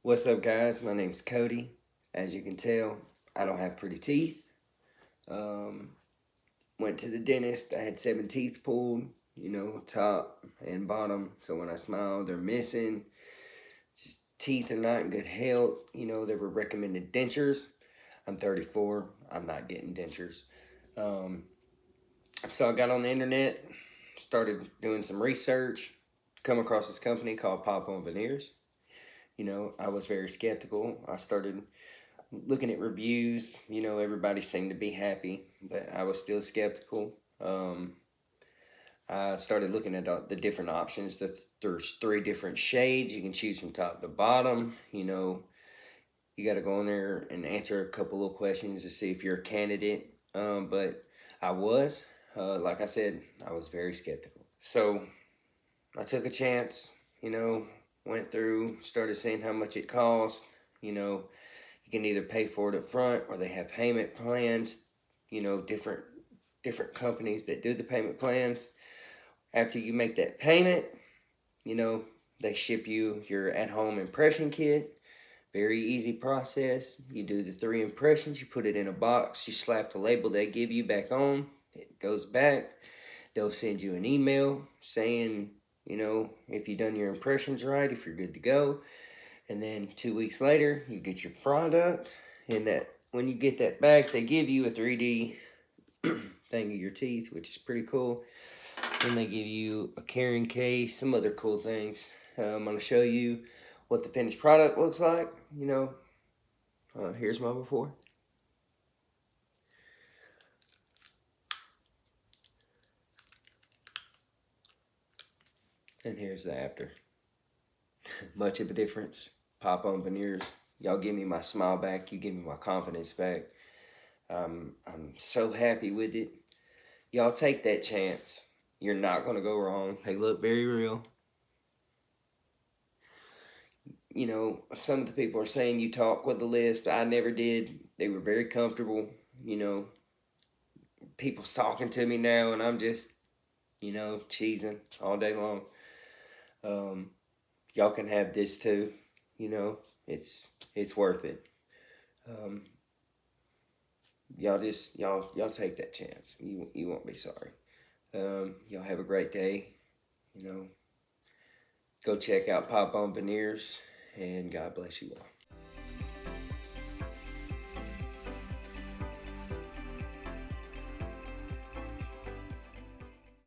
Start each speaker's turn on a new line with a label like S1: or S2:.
S1: What's up, guys? My name's Cody. As you can tell, I don't have pretty teeth. Um, Went to the dentist. I had 7 teeth pulled, top and bottom. So when I smile, they're missing. Just teeth are not in good health. They were recommended dentures. I'm 34. I'm not getting dentures. Um, so I got on the internet, started doing some research, come across this company called Pop on Veneers. I was very skeptical. I started looking at reviews. Everybody seemed to be happy, but I was still skeptical. I started looking at the different options. There's 3 different shades you can choose from top to bottom. You got to go in there and answer a couple of questions to see if you're a candidate. But I was, like I said, I was very skeptical. So I took a chance. Went through, started seeing how much it cost. You know, you can either pay for it up front or they have payment plans, different companies that do the payment plans. After you make that payment, you know, they ship you your at-home impression kit. Very easy process. You do the 3 impressions, you put it in a box, you slap the label they give you back on, it goes back. They'll send you an email saying, if you've done your impressions right, if you're good to go. And then 2 weeks later, you get your product. And that when you get that back, they give you a 3D thing of your teeth, which is pretty cool. Then they give you a carrying case, some other cool things. I'm going to show you what the finished product looks like. Here's my before. And here's the after. Much of a difference. Pop on veneers. Y'all give me my smile back. You give me my confidence back. I'm so happy with it. Y'all take that chance. You're not going to go wrong. They look very real. Some of the people are saying you talk with the lisp. I never did. They were very comfortable. People's talking to me now, and I'm just, cheesing all day long. Y'all can have this too. It's worth it. Um, y'all take that chance. You won't be sorry. Y'all have a great day. Go check out Pop on Veneers, and God bless you all.